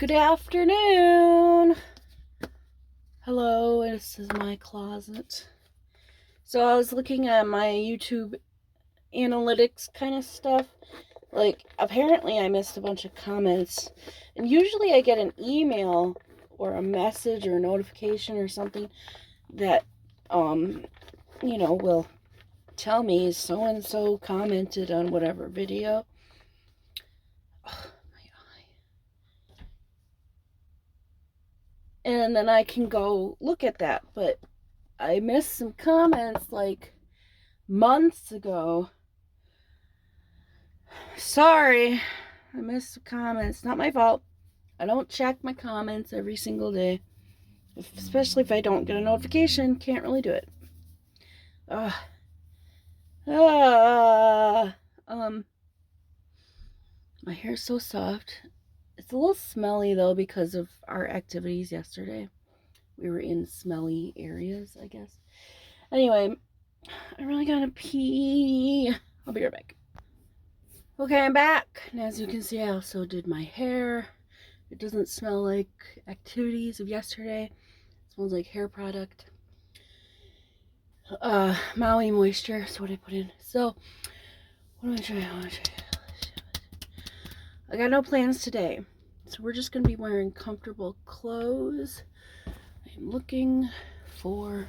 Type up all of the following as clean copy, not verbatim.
Good afternoon. Hello, this is my closet. So I was looking at my YouTube analytics kind of stuff. Like, apparently I missed a bunch of comments. And usually I get an email or a message or a notification or something that, will tell me so-and-so commented on whatever video. And then I can go look at that. But I missed some comments like months ago. Sorry, I missed some comments. Not my fault. I don't check my comments every single day. Especially if I don't get a notification. Can't really do it. My hair's so soft. It's a little smelly though because of our activities yesterday. We were in smelly areas, I guess. Anyway, I really gotta pee. I'll be right back. Okay, I'm back. And as you can see, I also did my hair. It doesn't smell like activities of yesterday. It smells like hair product. Maui Moisture is what I put in. So, what am I trying? I got no plans today. So we're just going to be wearing comfortable clothes. I'm looking for...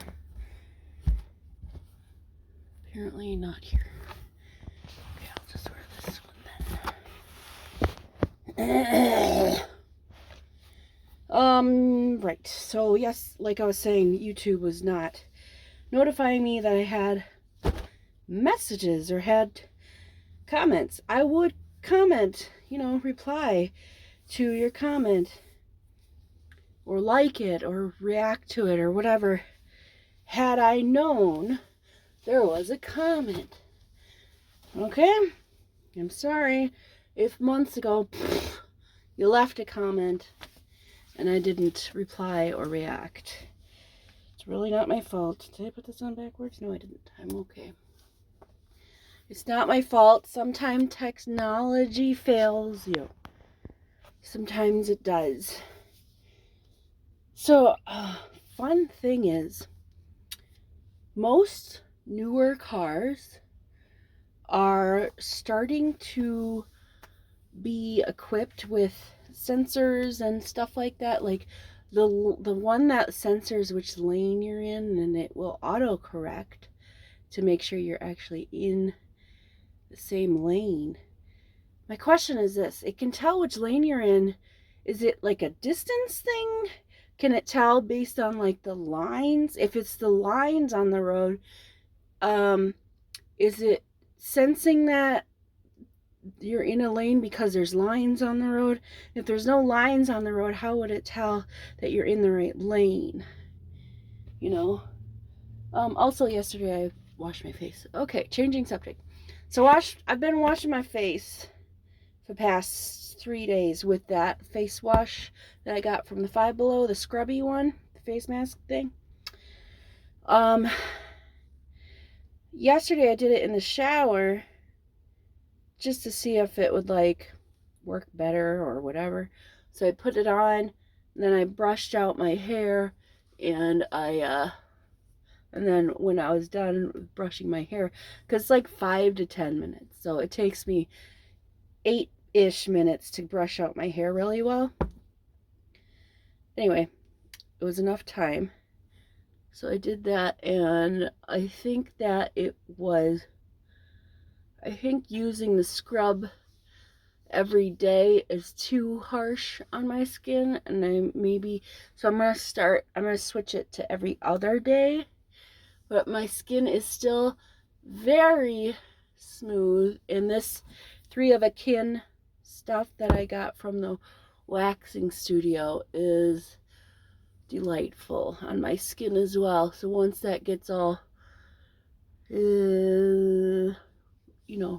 Apparently not here. Okay, I'll just wear this one then. Right. So yes, like I was saying, YouTube was not notifying me that I had messages or had comments. I would comment, reply to your comment or like it or react to it or whatever had I known there was a comment. Okay? I'm sorry if months ago you left a comment and I didn't reply or react. It's really not my fault. Did I put this on backwards? No, I didn't. I'm okay. It's not my fault. Sometimes technology fails you. Sometimes it does. So, fun thing is, most newer cars are starting to be equipped with sensors and stuff like that. Like the one that sensors which lane you're in, and it will autocorrect to make sure you're actually in the same lane. My question is this: it can tell which lane you're in. Is it like a distance thing? Can it tell based on like the lines? If it's the lines on the road, is it sensing that you're in a lane because there's lines on the road? If there's no lines on the road, how would it tell that you're in the right lane? Also yesterday I washed my face. Okay, changing subject. So I've been washing my face for the past 3 days with that face wash that I got from the Five Below, the scrubby one, the face mask thing. Yesterday I did it in the shower just to see if it would like work better or whatever. So I put it on, and then I brushed out my hair, and and then when I was done brushing my hair, because it's like 5 to 10 minutes, so it takes me 8-ish minutes to brush out my hair really well. Anyway, it was enough time. So I did that, and I think using the scrub every day is too harsh on my skin, and I'm going to switch it to every other day. But my skin is still very smooth, and this 3 of a kin stuff that I got from the waxing studio is delightful on my skin as well. So once that gets all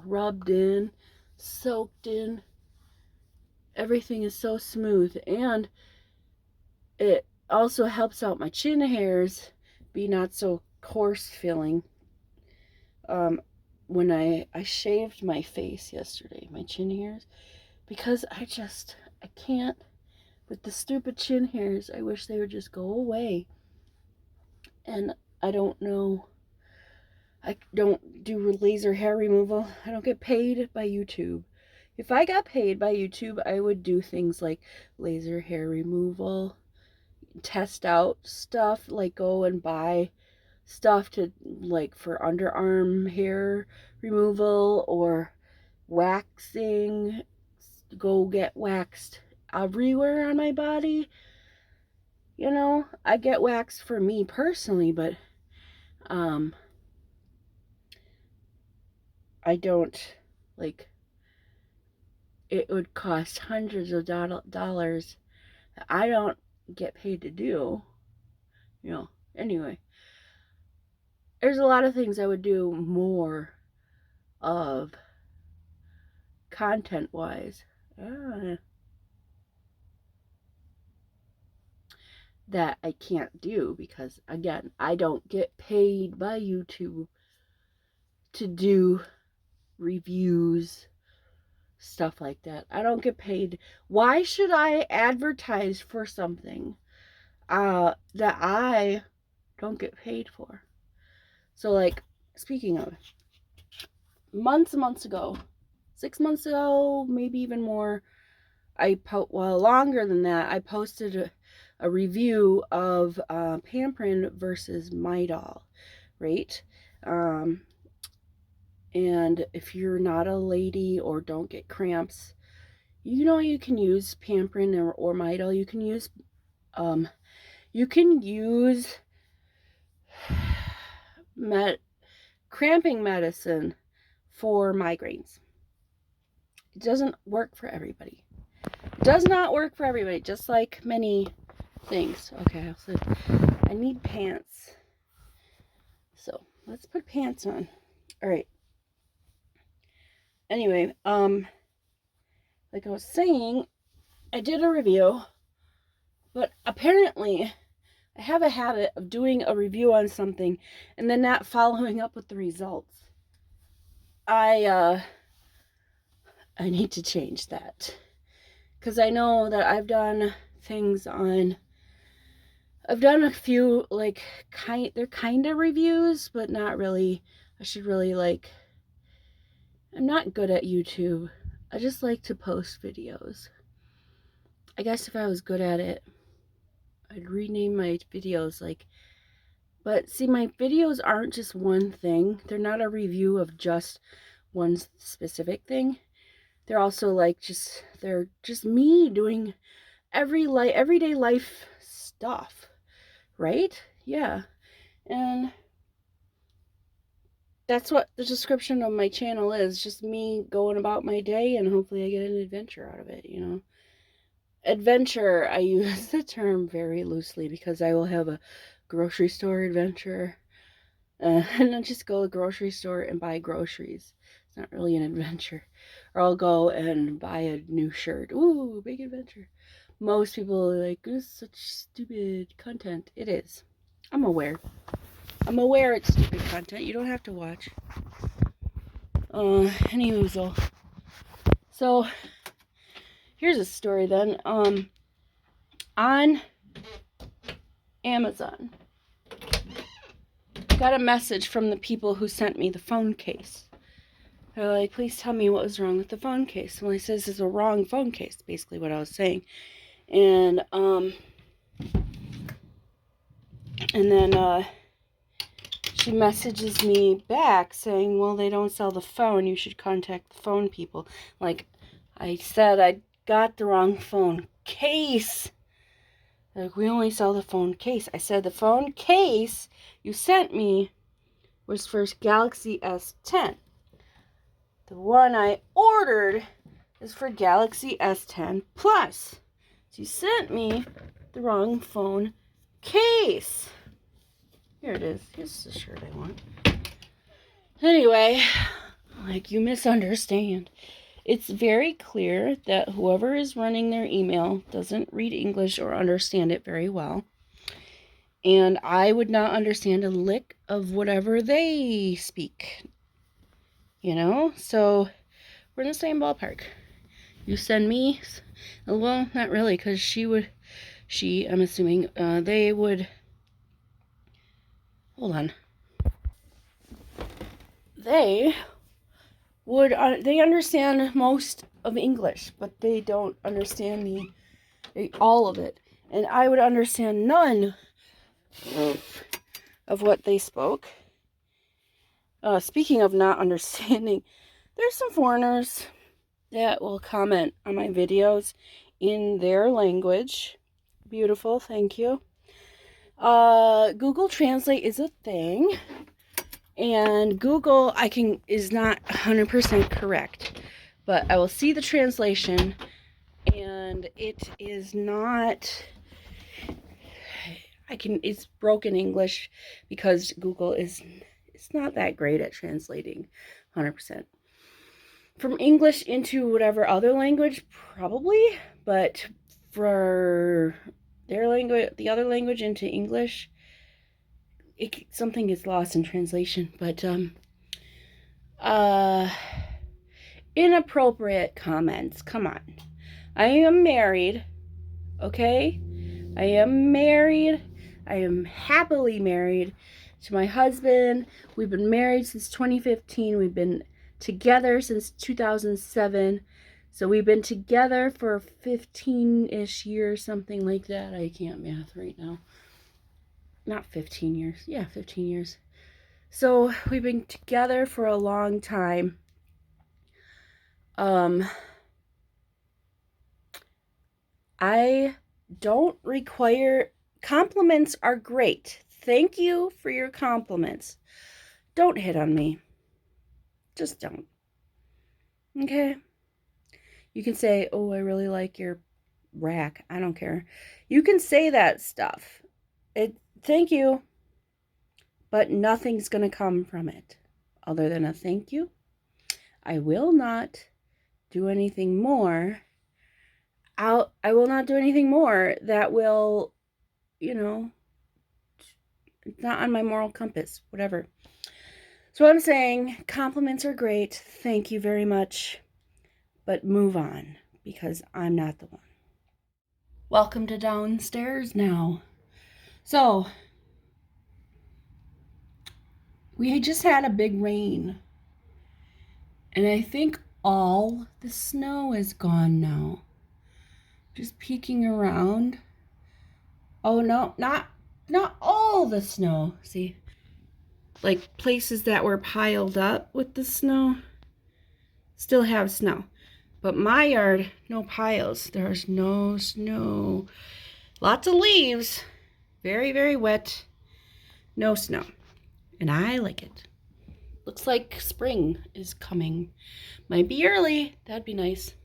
rubbed in, soaked in, everything is so smooth, and it also helps out my chin hairs be not so coarse feeling. When I shaved my face yesterday, my chin hairs, because I can't But the stupid chin hairs, I wish they would just go away. And I don't know. I don't do laser hair removal. I don't get paid by YouTube. If I got paid by YouTube, I would do things like laser hair removal, test out stuff, like go and buy stuff to, like, for underarm hair removal or waxing, go get waxed everywhere on my body. You know, I get waxed for me personally, but I don't, like, it would cost hundreds of dollars that I don't get paid to do. You know, anyway, there's a lot of things I would do more of content wise that I can't do because, again, I don't get paid by YouTube to do reviews, stuff like that. I don't get paid. Why should I advertise for something that I don't get paid for? So, like, speaking of, months ago, 6 months ago, maybe even more, longer than that, I posted a review of Pamprin versus Midol, right? And if you're not a lady or don't get cramps, you know you can use Pamprin or Midol. You can use cramping medicine for migraines. It doesn't work for everybody. It does not work for everybody, just like many things. Okay, so I need pants. So let's put pants on. All right. Anyway, like I was saying, I did a review, but apparently I have a habit of doing a review on something and then not following up with the results. I need to change that, because I know that I've done a few, like, they're kind of reviews, but not really. I should really, like, I'm not good at YouTube. I just like to post videos. I guess if I was good at it, I'd rename my videos, like, but see, my videos aren't just one thing. They're not a review of just one specific thing. They're also, like, they're just me doing everyday life stuff, right? Yeah. And that's what the description of my channel is, just me going about my day, and hopefully I get an adventure out of it, you know. Adventure, I use the term very loosely, because I will have a grocery store adventure, and I'll just go to the grocery store and buy groceries. It's not really an adventure. Or I'll go and buy a new shirt. Ooh, big adventure. Most people are like, this is such stupid content. It is. I'm aware it's stupid content. You don't have to watch. Anywho, so here's a story then. On Amazon, got a message from the people who sent me the phone case. They're like, please tell me what was wrong with the phone case. Well, I said, this is a wrong phone case, basically what I was saying. And then she messages me back saying, well, they don't sell the phone. You should contact the phone people. Like, I said, I got the wrong phone case. Like, we only sell the phone case. I said the phone case you sent me was for Galaxy S10. The one I ordered is for Galaxy S10 Plus. So you sent me the wrong phone case. Here it is. Here's the shirt I want. Anyway, like, you misunderstand. It's very clear that whoever is running their email doesn't read English or understand it very well. And I would not understand a lick of whatever they speak. You know? So, we're in the same ballpark. You send me, well, not really, because I'm assuming, they would, hold on. They understand most of English, but they don't understand all of it. And I would understand none of what they spoke. Speaking of not understanding, there's some foreigners that will comment on my videos in their language. Beautiful, thank you. Google Translate is a thing, and Google is not 100% correct, but I will see the translation, and it is not. It's broken English because Google it's not that great at translating 100%. From English into whatever other language, probably, but for their language, the other language into English, something gets lost in translation. But inappropriate comments. Come on. I am married, okay? I am married. I am happily married to my husband. We've been married since 2015. We've been together since 2007. So we've been together for 15-ish years, something like that. I can't math right now. Not 15 years. Yeah, 15 years. So we've been together for a long time. I don't require compliments are great. Thank you for your compliments. Don't hit on me. Just don't. Okay? You can say, "Oh, I really like your rack." I don't care. You can say that stuff. Thank you. But nothing's going to come from it other than a thank you. I will not do anything more. I will not do anything more that will, it's not on my moral compass, whatever. So I'm saying compliments are great. Thank you very much. But move on, because I'm not the one. Welcome to downstairs now. So, we just had a big rain. And I think all the snow is gone now. Just peeking around. Oh no, not all the snow. See? Like places that were piled up with the snow still have snow. But my yard, no piles. There's no snow. Lots of leaves. Very, very wet. No snow. And I like it. Looks like spring is coming. Might be early. That'd be nice.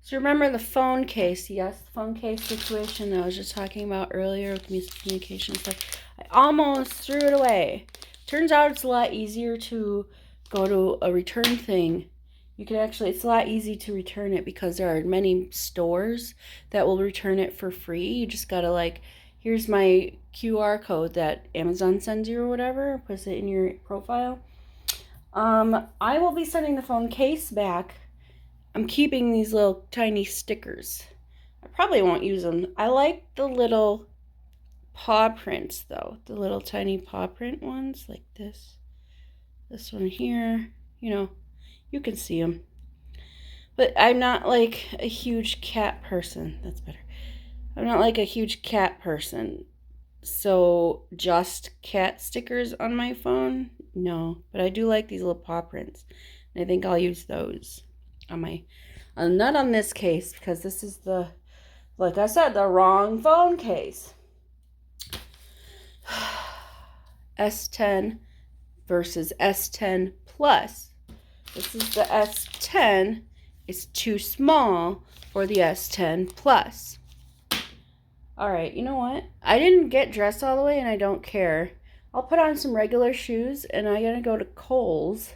So remember the phone case. Yes, the phone case situation that I was just talking about earlier with miscommunication stuff. I almost threw it away. Turns out it's a lot easier to go to a return thing. It's a lot easy to return it because there are many stores that will return it for free. You just gotta here's my QR code that Amazon sends you or whatever, puts it in your profile. I will be sending the phone case back. I'm keeping these little tiny stickers. I probably won't use them. I like the little paw prints though. The little tiny paw print ones like this. This one here, you can see them. But I'm not like a huge cat person. That's better. I'm not like a huge cat person. So just cat stickers on my phone? No. But I do like these little paw prints. And I think I'll use those on not on this case, because this is like I said, the wrong phone case. S10 versus S10 Plus. This is the S10. It's too small for the S10 Plus. Alright, you know what? I didn't get dressed all the way and I don't care. I'll put on some regular shoes and I'm going to go to Kohl's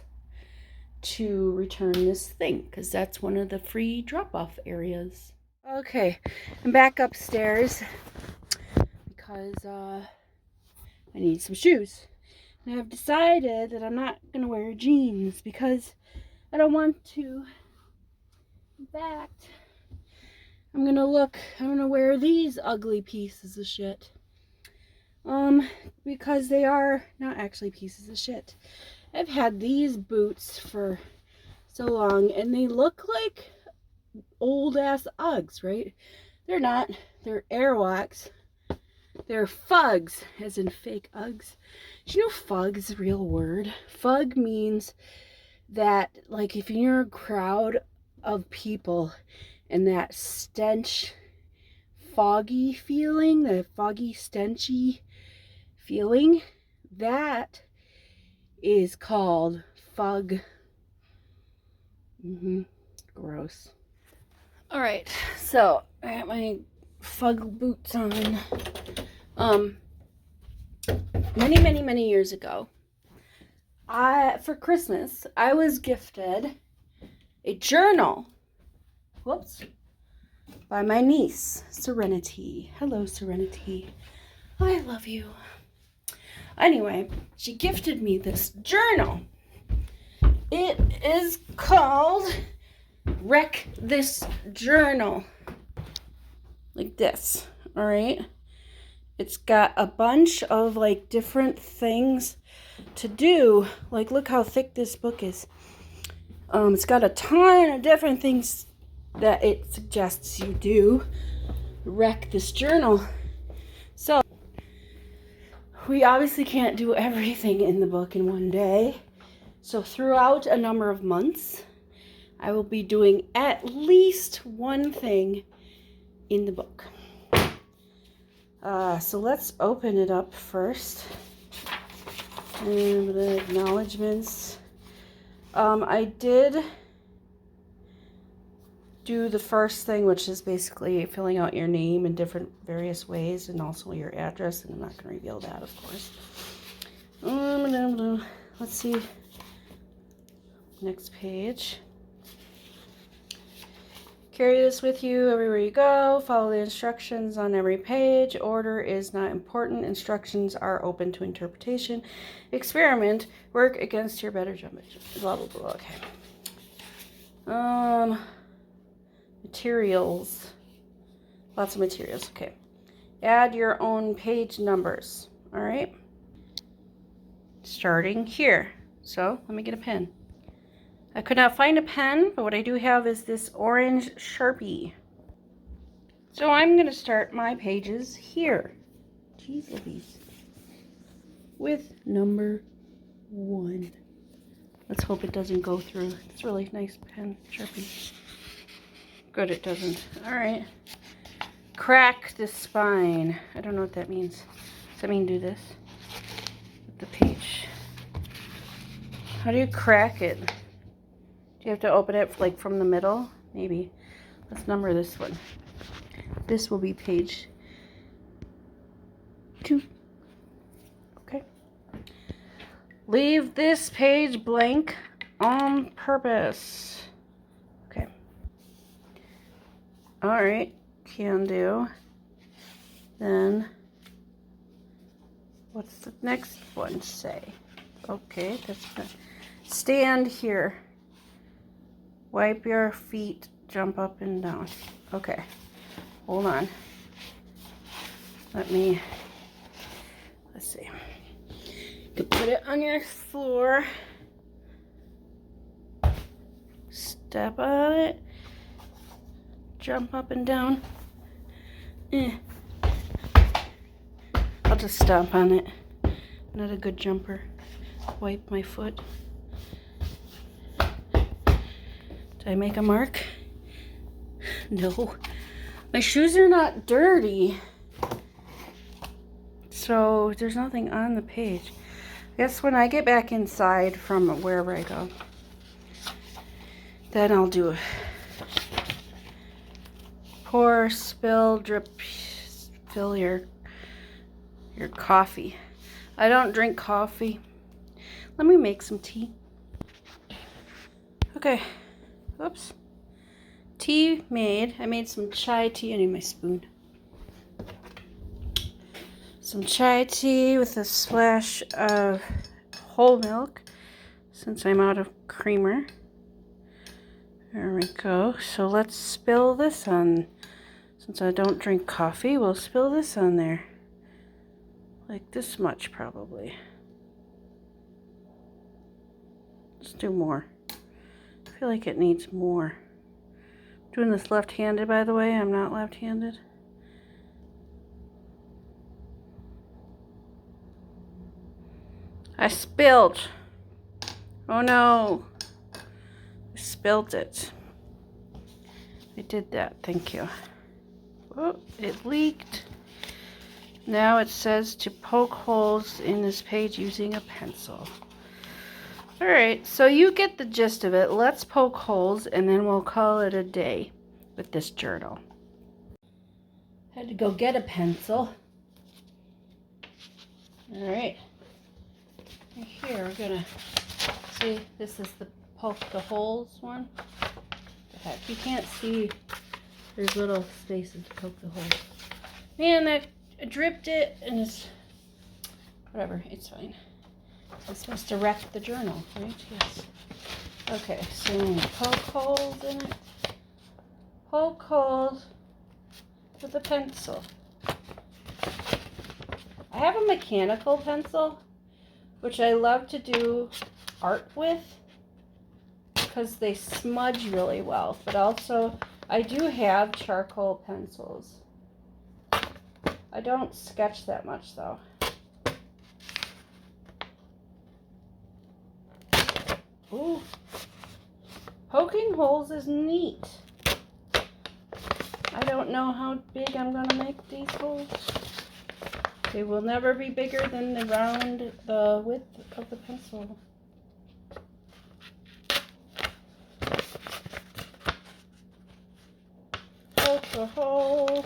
to return this thing because that's one of the free drop-off areas. Okay, I'm back upstairs because I need some shoes. And I've decided that I'm not going to wear jeans because I don't want to In fact, I'm gonna wear these ugly pieces of shit. Because they are not actually pieces of shit. I've had these boots for so long and they look like old ass Uggs, right? They're not. They're Airwalks. They're Fugs, as in fake Uggs. Do you know Fug is a real word? Fug means that, like, if you're a crowd of people and that stench, foggy feeling, that foggy, stenchy feeling, that is called fug. Gross. All right, so I got my fug boots on. Many years ago, for Christmas, I was gifted a journal. Whoops. By my niece, Serenity. Hello, Serenity. I love you. Anyway, she gifted me this journal. It is called Wreck This Journal. Like this, all right? It's got a bunch of like different things to do. Like, look how thick this book is. It's got a ton of different things that it suggests you do. Wreck this journal. So, we obviously can't do everything in the book in one day. So throughout a number of months, I will be doing at least one thing in the book. So let's open it up first. And the acknowledgements. I did do the first thing, which is basically filling out your name in different various ways and also your address, and I'm not going to reveal that, of course. Let's see. Next page. Carry this with you everywhere you go. Follow the instructions on every page. Order is not important. Instructions are open to interpretation. Experiment. Work against your better judgment. Blah, blah, blah. Okay. Materials. Lots of materials. Okay. Add your own page numbers. All right. Starting here. So let me get a pen. I could not find a pen, but what I do have is this orange Sharpie. So I'm going to start my pages here. Jeez Louise. With number 1. Let's hope it doesn't go through. It's a really nice pen, Sharpie. Good, it doesn't. All right. Crack the spine. I don't know what that means. Does that mean do this? With the page. How do you crack it? You have to open it like from the middle, maybe. Let's number this one. This will be page 2. Okay. Leave this page blank on purpose. Okay. All right, can do. Then, what's the next one say? Okay, that's good. Stand here. Wipe your feet, jump up and down. Okay, hold on. Let's see. You can put it on your floor. Step on it. Jump up and down. I'll just stomp on it. Not a good jumper. Wipe my foot. Did I make a mark? No. My shoes are not dirty. So there's nothing on the page. I guess when I get back inside from wherever I go, then I'll do it. Pour, spill, drip, fill your coffee. I don't drink coffee. Let me make some tea. Okay. Oops. Tea made. I made some chai tea. I need my spoon. Some chai tea with a splash of whole milk, since I'm out of creamer. There we go. So let's spill this on. Since I don't drink coffee, we'll spill this on there. Like this much, probably. Let's do more. I feel like it needs more. I'm doing this left-handed, by the way. I'm not left-handed. I spilled. Oh no. I spilled it. I did that. Thank you. Oh, it leaked. Now it says to poke holes in this page using a pencil. Alright, so you get the gist of it. Let's poke holes and then we'll call it a day with this journal. Had to go get a pencil. Alright. Here we're gonna see, this is the poke the holes one. The heck, you can't see, there's little spaces to poke the holes. Man, I dripped it and it's whatever, it's fine. It's supposed to wreck the journal, right? Yes. Okay, so I'm gonna poke holes in it. Poke holes with a pencil. I have a mechanical pencil, which I love to do art with because they smudge really well. But also, I do have charcoal pencils. I don't sketch that much though. Ooh, poking holes is neat. I don't know how big I'm gonna make these holes. They will never be bigger than the width of the pencil. Poke a hole.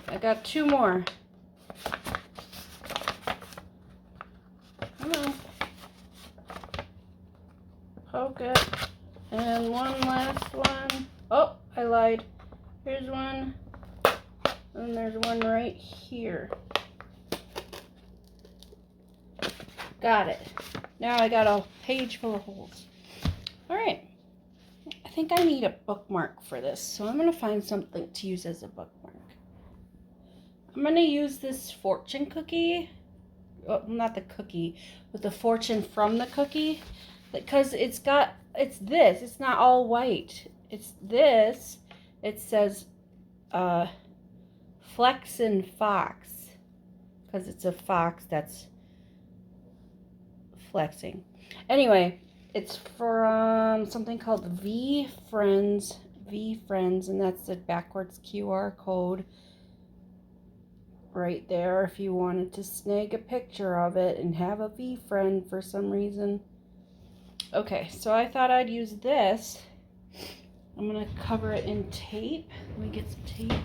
I got 2 more. Come on. Poke it. And one last one. Oh, I lied. Here's one. And there's one right here. Got it. Now I got a page full of holes. Alright. I think I need a bookmark for this, so I'm going to find something to use as a bookmark. I'm going to use this fortune cookie. Well, not the cookie, but the fortune from the cookie. Because it's this. It's not all white. It's this. It says Flex and Fox. Because it's a fox that's flexing. Anyway, it's from something called V Friends, and that's the backwards QR code right there if you wanted to snag a picture of it and have a V friend for some reason. Okay, so I thought I'd use this. I'm gonna cover it in tape. Let me get some tape.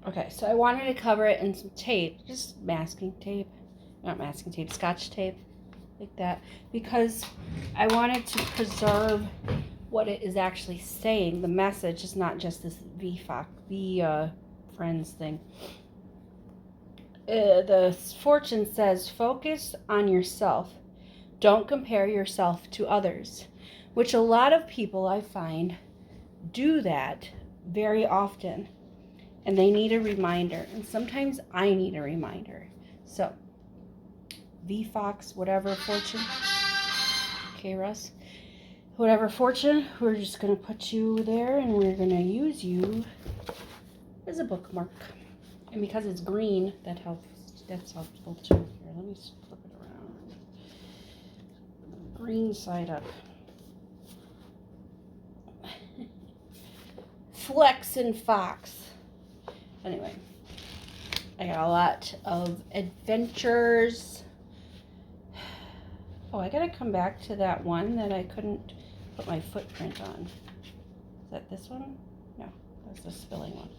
Okay, so I wanted to cover it in some tape, just masking tape. Not masking tape, Scotch tape, like that, because I wanted to preserve what it is actually saying. The message is not just this V friends thing. The fortune says, focus on yourself. Don't compare yourself to others, which a lot of people I find do that very often, and they need a reminder, and sometimes I need a reminder. So VFox, whatever fortune. Okay, Russ. Whatever fortune, we're just going to put you there and we're going to use you as a bookmark. And because it's green, that helps. That's helpful too. Here, let me flip it around. Green side up. Flex and Fox. Anyway, I got a lot of adventures. Oh, I gotta come back to that one that I couldn't put my footprint on. Is that this one? No, that's the spilling one.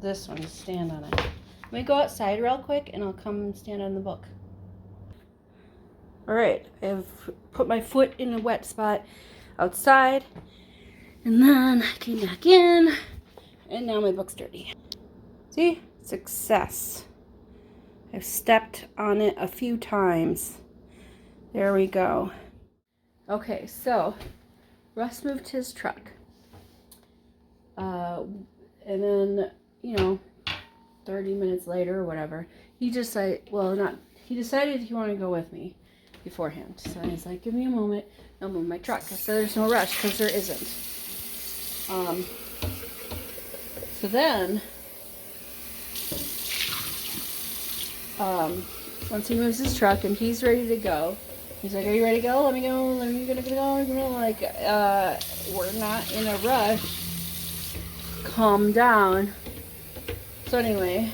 This one, stand on it. Let me go outside real quick and I'll come and stand on the book. Alright, I've put my foot in a wet spot outside and then I came back in and now my book's dirty. See? Success. I've stepped on it a few times. There we go. Okay, so Russ moved his truck. And then, 30 minutes later or whatever, he decided he wanted to go with me beforehand. So he's like, give me a moment, I'll move my truck. I said there's no rush, because there isn't. So then, once he moves his truck and he's ready to go, he's like, are you ready to go? Let me go. Like, we're not in a rush. Calm down. So anyway,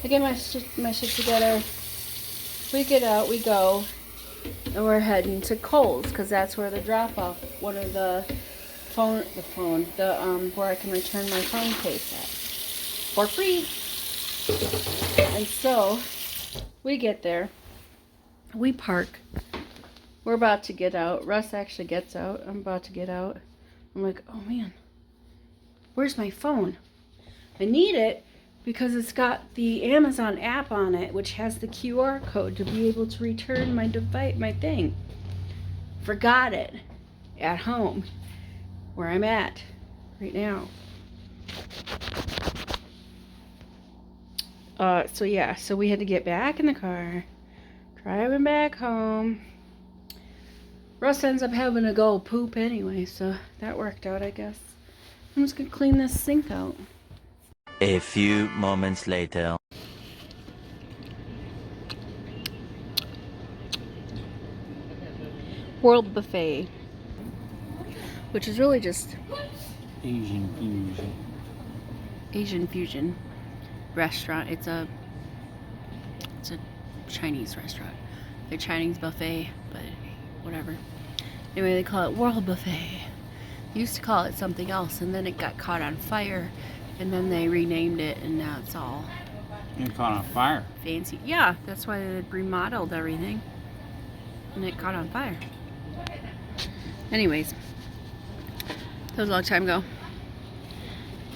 I get my shit together. We get out, we go, and we're heading to Kohl's, because that's where the drop off, one of the where I can return my phone case at for free. And so we get there, we park, we're about to get out. Russ actually gets out. I'm about to get out. I'm like, oh man, where's my phone? I need it because it's got the Amazon app on it, which has the QR code to be able to return my device, my thing. Forgot it at home, where I'm at right now. So we had to get back in the car, driving back home. Russ ends up having to go poop anyway, so that worked out, I guess. I'm just gonna clean this sink out. A few moments later. World Buffet, which is really just Asian fusion restaurant. It's a Chinese restaurant. A Chinese buffet, but whatever. Anyway, they call it World Buffet. They used to call it something else, and then it got caught on fire, and then they renamed it, and now it's all It caught on fire. Fancy. Yeah, that's why they remodeled everything, and it caught on fire. Anyways, that was a long time ago.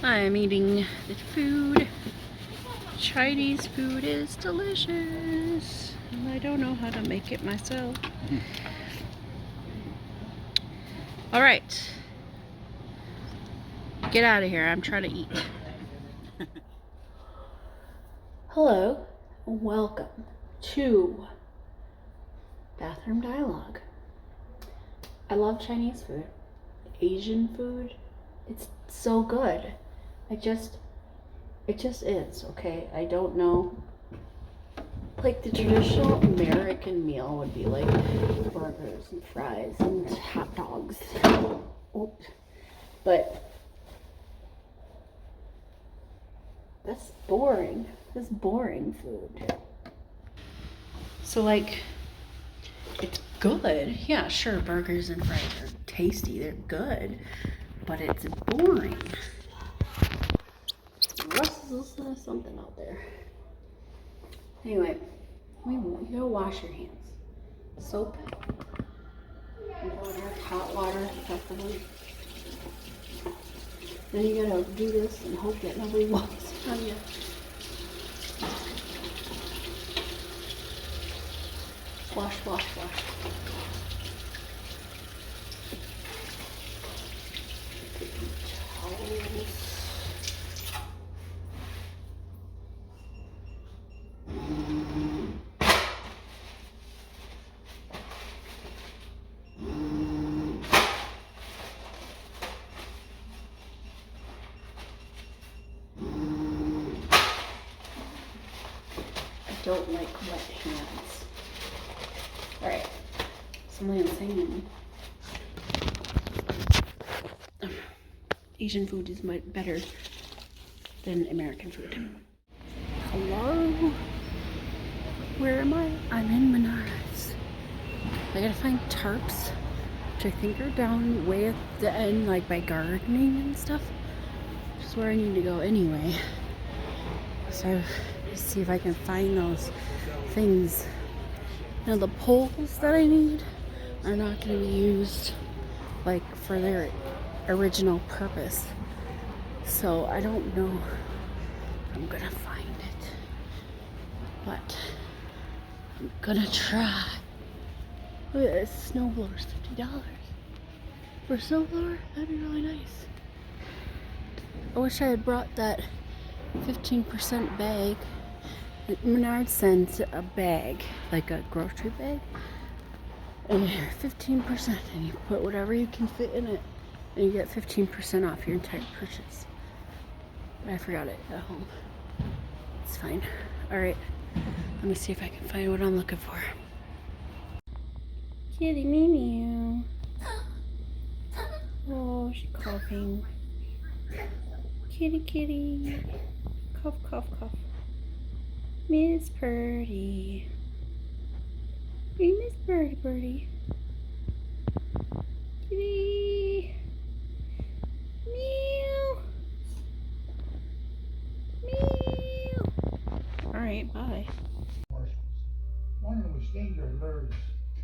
I'm eating the food. Chinese food is delicious, and I don't know how to make it myself. All right, get out of here. I'm trying to eat. Hello, and welcome to Bathroom Dialogue. I love Chinese food. Asian food, it's so good. It just is, okay? I don't know. Like the traditional American meal would be like burgers and fries and hot dogs. Oops. But that's boring. That's boring food. So like, it's good. Yeah, sure, burgers and fries are tasty. They're good. But it's boring. Russ is listening to something out there. Anyway, you gotta wash your hands. Soap, water, hot water, preferably. Then you gotta do this and hope that nobody walks on you. Wash, wash, wash. I don't like wet hands. Alright, somebody's saying Asian food is much better than American food. Hello? Where am I? I'm in Menards. I gotta find tarps, which I think are down way at the end, like by gardening and stuff. Which is where I need to go anyway. So see if I can find those things. Now the poles that I need are not going to be used like for their original purpose. So I don't know if I'm going to find it. But I'm going to try. Look at this snowblower's $50. For a snowblower, that'd be really nice. I wish I had brought that 15% bag. Menard sends a bag, like a grocery bag, and 15%, and you put whatever you can fit in it, and you get 15% off your entire purchase. But I forgot it at home. It's fine. Alright, let me see if I can find what I'm looking for. Kitty meow. Oh, she's coughing. Kitty, kitty. Cough, cough, cough. Miss Purdy. Hey, Miss Birdie Birdie. Kitty. Meow. Meow. Alright, bye. One of those danger lures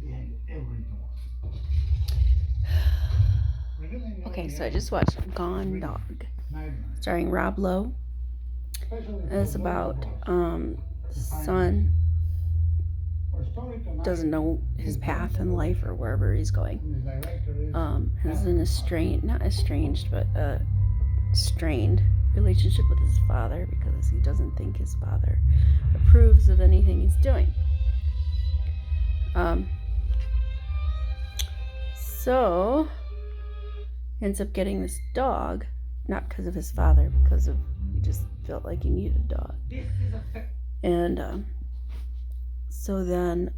behind every door. Okay, so I just watched Gone Dog, starring Rob Lowe. And it's about son doesn't know his path in life or wherever he's going. Has an not estranged, but strained relationship with his father because he doesn't think his father approves of anything he's doing. So ends up getting this dog, not because of his father, because of he just felt like he needed a dog. And so then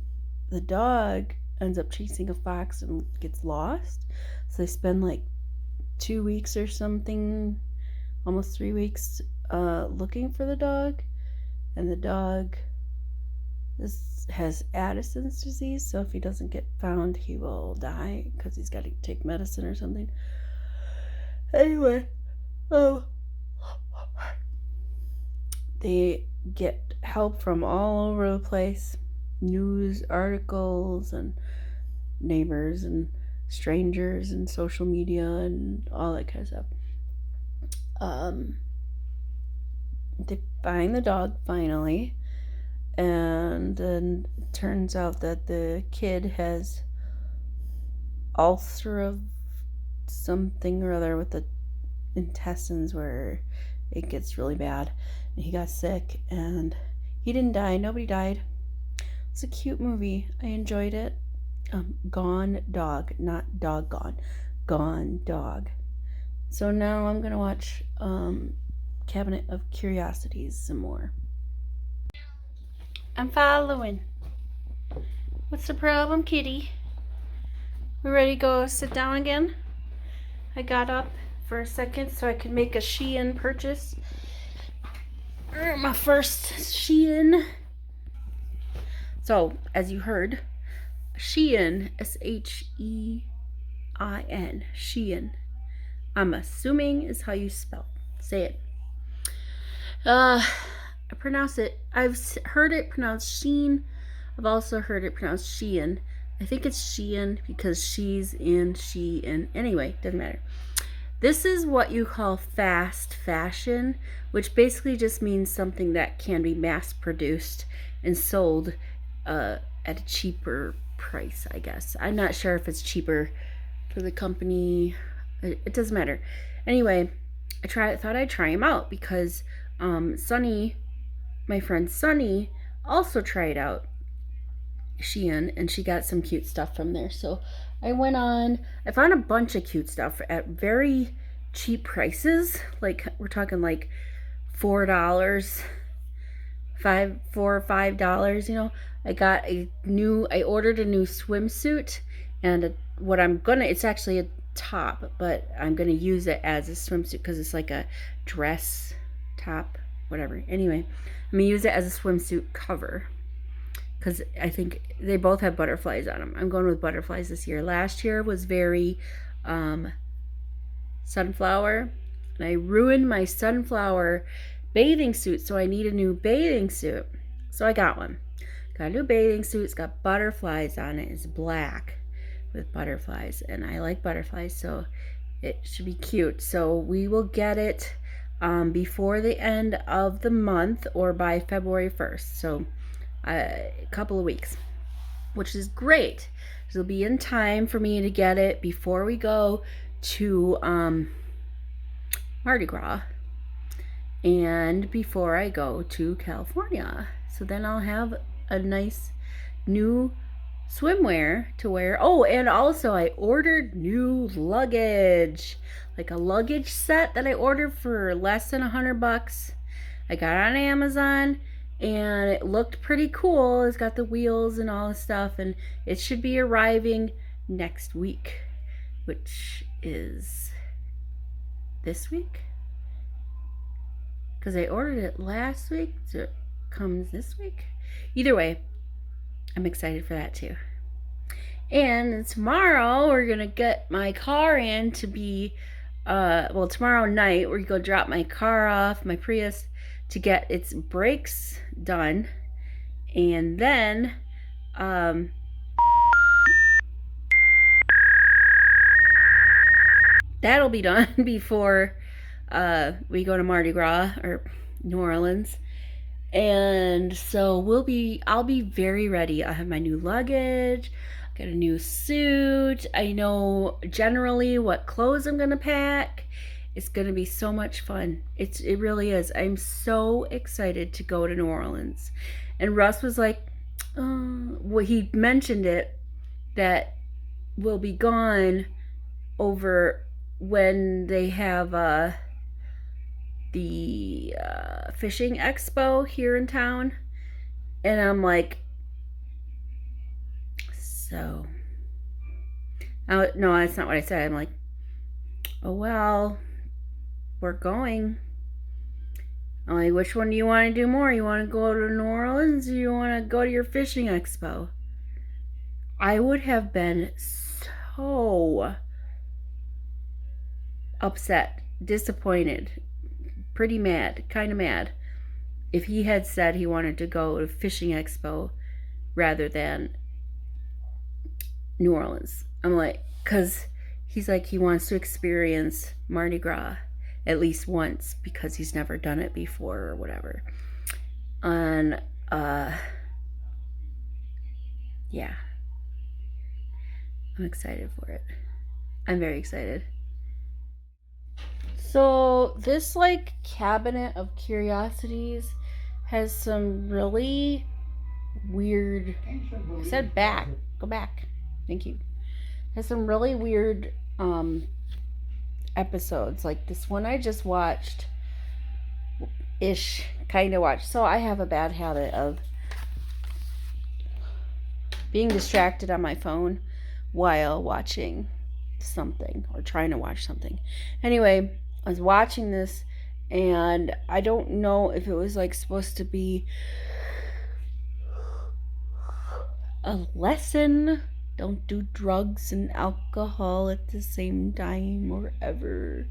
the dog ends up chasing a fox and gets lost. So they spend like 2 weeks or something, almost 3 weeks, looking for the dog. And the dog has Addison's disease, so if he doesn't get found, he will die because he's got to take medicine or something. Anyway, they get help from all over the place, news articles and neighbors and strangers and social media and all that kind of stuff. They find the dog finally, and then it turns out that the kid has ulcer of something or other with the intestines where it gets really bad, and he got sick, and he didn't die. Nobody died. It's a cute movie. I enjoyed it. Gone Dog, not Doggone. Gone Dog. So now I'm gonna watch Cabinet of Curiosities some more. I'm following. What's the problem, kitty? We ready to go sit down again? I got up for a second so I could make a Shein purchase. My first Shein. So, as you heard, Shein, Shein, Shein. I'm assuming is how you say it. I pronounce it. I've heard it pronounced Sheen. I've also heard it pronounced Shein. I think it's Shein because she's in Shein. Anyway, doesn't matter. This is what you call fast fashion, which basically just means something that can be mass produced and sold at a cheaper price, I guess. I'm not sure if it's cheaper for the company. It doesn't matter. Anyway, thought I'd try them out because Sunny, my friend Sunny, also tried out Shein, and she got some cute stuff from there. So I went on. I found a bunch of cute stuff at very cheap prices. Like we're talking like $4, $4 or $5. You know, I ordered a new swimsuit, and it's actually a top, but I'm gonna use it as a swimsuit because it's like a dress top, whatever. Anyway, I'm gonna use it as a swimsuit cover because I think they both have butterflies on them. I'm going with butterflies this year. Last year was very sunflower, and I ruined my sunflower bathing suit, so I need a new bathing suit. So I got one. Got a new bathing suit. It's got butterflies on it. It's black with butterflies, and I like butterflies, so it should be cute. So we will get it before the end of the month or by February 1st. So a couple of weeks. which is great. It'll be in time for me to get it before we go to Mardi Gras and before I go to California. So then I'll have a nice new swimwear to wear. Oh, and also I ordered new luggage, like a luggage set that I ordered for less than $100. I got it on Amazon and it looked pretty cool. It's got the wheels and all the stuff, and it should be arriving next week, which is this week, because I ordered it last week, so it comes this week. Either way, I'm excited for that too. And tomorrow we're gonna get my car in to be tomorrow night we're gonna drop my car off, my Prius, to get its brakes done, and then that'll be done before we go to Mardi Gras or New Orleans. And so I'll be very ready. I have my new luggage, got a new suit. I know generally what clothes I'm gonna pack. It's gonna be so much fun. It really is. I'm so excited to go to New Orleans. And Russ was like, well, he mentioned it, that we'll be gone over when they have the fishing expo here in town. And I'm like, so no, that's not what I said. I'm like, oh well, we're going. I'm like, which one do you want to do more? You want to go to New Orleans or you want to go to your fishing expo? I would have been so upset, disappointed, pretty mad, kind of mad, if he had said he wanted to go to fishing expo rather than New Orleans. I'm like, because he's like, he wants to experience Mardi Gras at least once because he's never done it before or whatever. And yeah, I'm excited for it. I'm very excited. So this like cabinet of curiosities has some really weird, I said back, go back, thank you, has some really weird episodes, like this one I just watched kind of watched. So I have a bad habit of being distracted on my phone while watching something or trying to watch something. Anyway, I was watching this and I don't know if it was like supposed to be a lesson. Don't do drugs and alcohol at the same time or ever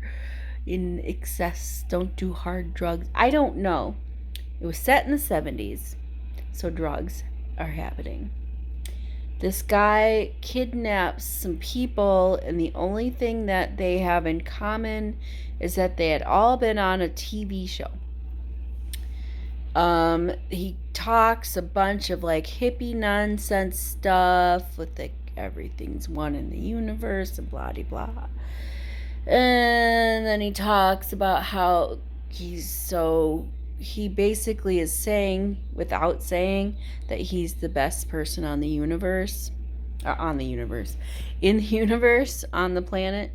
in excess. Don't do hard drugs. I don't know. It was set in the 70s, so drugs are happening. This guy kidnaps some people, and the only thing that they have in common is that they had all been on a TV show. He talks a bunch of like hippie nonsense stuff with like everything's one in the universe and blah blah blah. And then he talks about how he basically is saying, without saying, that he's the best person on the universe, on the planet.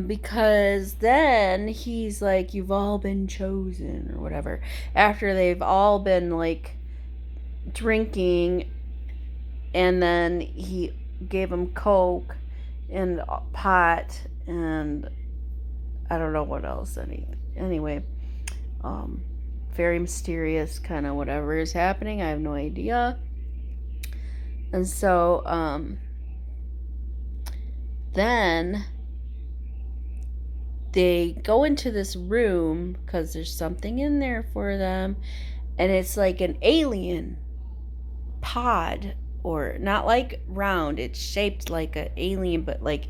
Because then he's like, you've all been chosen or whatever, after they've all been like drinking, and then he gave them coke and pot and I don't know what else. Anyway, very mysterious, kind of whatever is happening, I have no idea. And so then they go into this room because there's something in there for them, and it's like an alien pod, or not like round, it's shaped like an alien, but like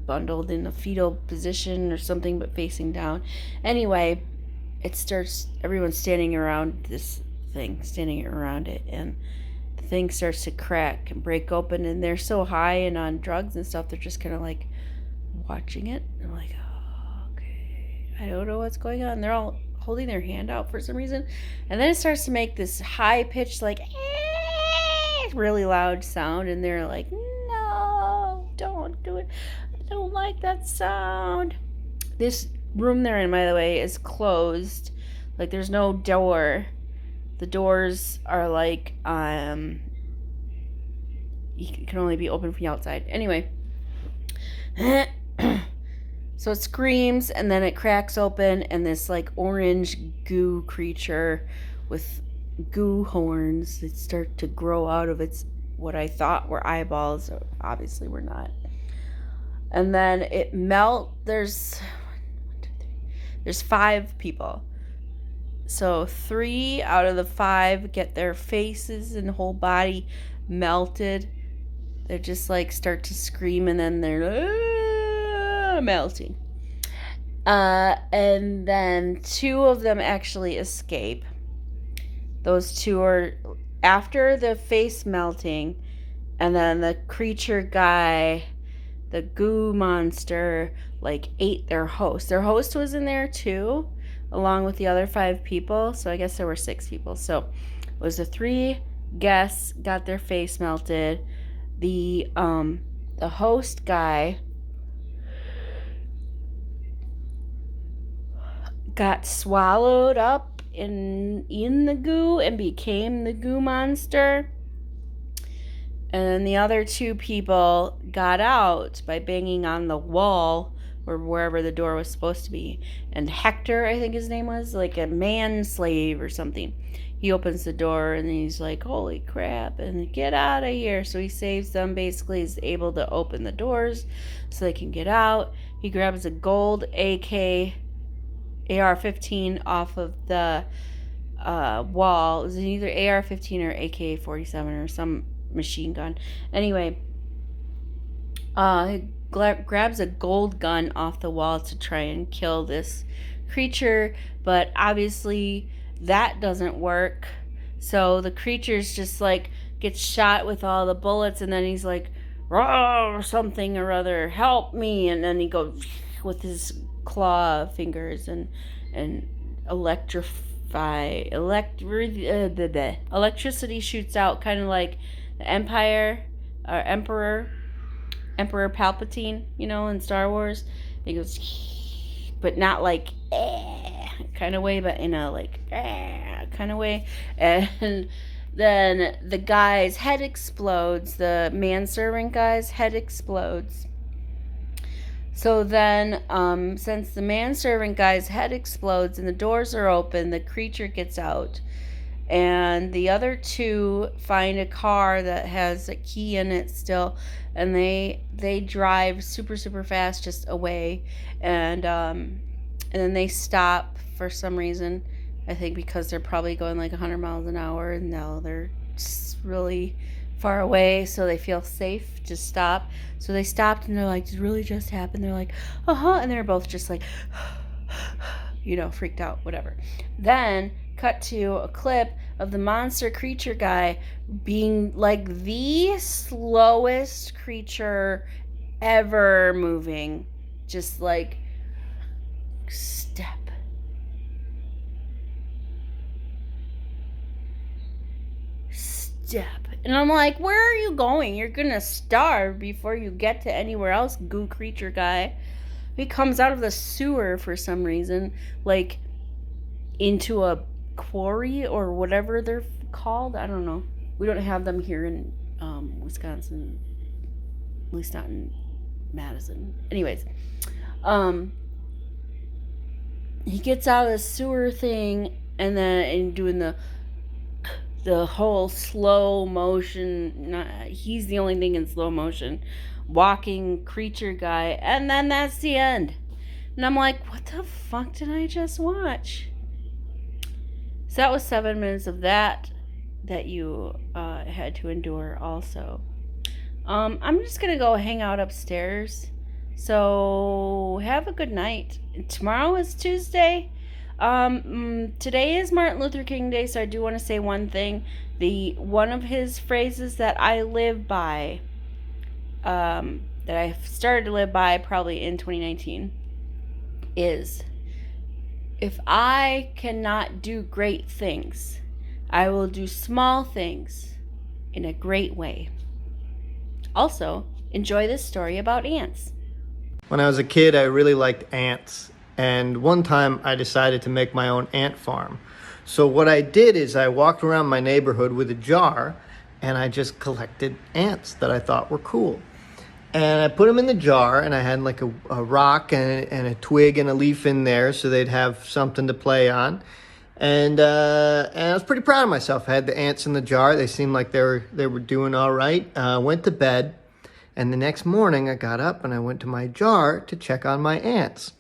bundled in a fetal position or something, but facing down. Anyway, it starts, everyone's standing around this thing, standing around it, and the thing starts to crack and break open, and they're so high and on drugs and stuff, they're just kind of like watching it. I'm like, oh, okay, I don't know what's going on. They're all holding their hand out for some reason, and then it starts to make this high pitched, like really loud sound, and they're like, no, don't do it. I don't like that sound. This room they're in, by the way, is closed. Like, there's no door. The doors are like, you can only be open from the outside. Anyway. So it screams, and then it cracks open, and this like orange goo creature with goo horns that start to grow out of its, what I thought were eyeballs, obviously were not. And then it there's 5 people. So 3 out of the 5 get their faces and whole body melted. They just like start to scream, and then they're melting. And then 2 of them actually escape. Those 2 are after the face melting, and then the creature guy, the goo monster, like ate their host. Their host was in there too, along with the other 5 people. So I guess there were 6 people. So it was the 3 guests got their face melted. The host guy got swallowed up in the goo and became the goo monster. And the other 2 people got out by banging on the wall or wherever the door was supposed to be. And Hector, I think his name was, like a man slave or something. He opens the door and he's like, holy crap, and get out of here. So he saves them, basically is able to open the doors so they can get out. He grabs a gold AR-15 off of the wall. It was either AR-15 or AK-47 or some machine gun. Anyway, he grabs a gold gun off the wall to try and kill this creature, but obviously that doesn't work. So the creature's just like gets shot with all the bullets, and then he's like, "Roar, something or other, help me!" And then he goes with his claw fingers and electricity shoots out, kind of like the Emperor Palpatine, in Star Wars. He goes, but not like kind of way, but in a like kind of way. And then the guy's head explodes. The manservant guy's head explodes. So then, since the manservant guy's head explodes and the doors are open, the creature gets out. And the other 2 find a car that has a key in it still, and they drive super, super fast just away. And then they stop for some reason. I think because they're probably going like 100 miles an hour, and now they're just really far away, so they feel safe to stop. So they stopped, and they're like, did it really just happen? They're like, and they're both just like, freaked out, whatever. Then cut to a clip of the monster creature guy being like the slowest creature ever moving, just like step, and I'm like, where are you going? You're gonna starve before you get to anywhere else, goo creature guy. He comes out of the sewer for some reason, like into a quarry or whatever they're called. I don't know. We don't have them here in Wisconsin, at least not in Madison. Anyways, he gets out of the sewer thing, and then doing the whole slow motion. He's the only thing in slow motion, walking creature guy, and then that's the end. And I'm like, what the fuck did I just watch? So that was 7 minutes of that you had to endure also. I'm just gonna go hang out upstairs. So have a good night. Tomorrow is Tuesday. Today is Martin Luther King Day, so I do want to say one thing. One of his phrases that I live by, that I started to live by probably in 2019, is, if I cannot do great things, I will do small things in a great way. Also, enjoy this story about ants. When I was a kid, I really liked ants. And one time I decided to make my own ant farm. So what I did is I walked around my neighborhood with a jar and I just collected ants that I thought were cool. And I put them in the jar, and I had like a rock and a twig and a leaf in there so they'd have something to play on. And I was pretty proud of myself. I had the ants in the jar. They seemed like they were doing all right. Went to bed, and the next morning I got up and I went to my jar to check on my ants.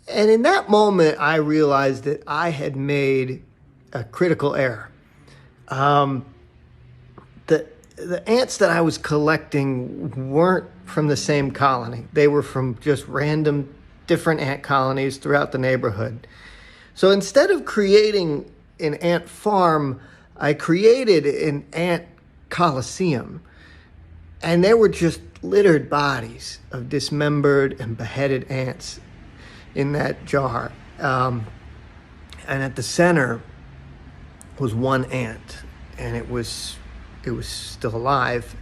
And in that moment, I realized that I had made a critical error. The ants that I was collecting weren't from the same colony. They were from just random different ant colonies throughout the neighborhood. So instead of creating an ant farm, I created an ant coliseum. And there were just littered bodies of dismembered and beheaded ants in that jar. And at the center was one ant, and it was still alive,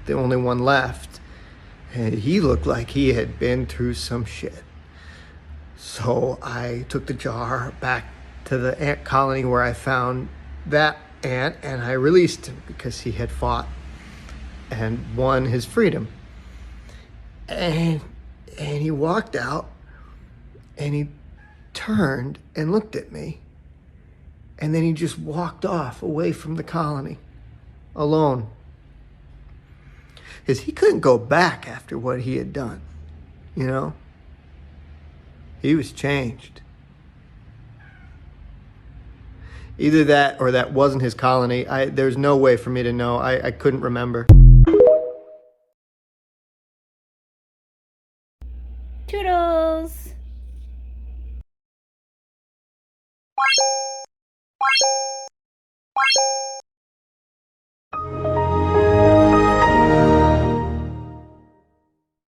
the only one left. And he looked like he had been through some shit. So I took the jar back to the ant colony where I found that ant, and I released him because he had fought and won his freedom. And he walked out, and he turned and looked at me, and then he just walked off away from the colony alone, because he couldn't go back after what he had done. You know, he was changed. Either that or that wasn't his colony. There's no way for me to know. I couldn't remember.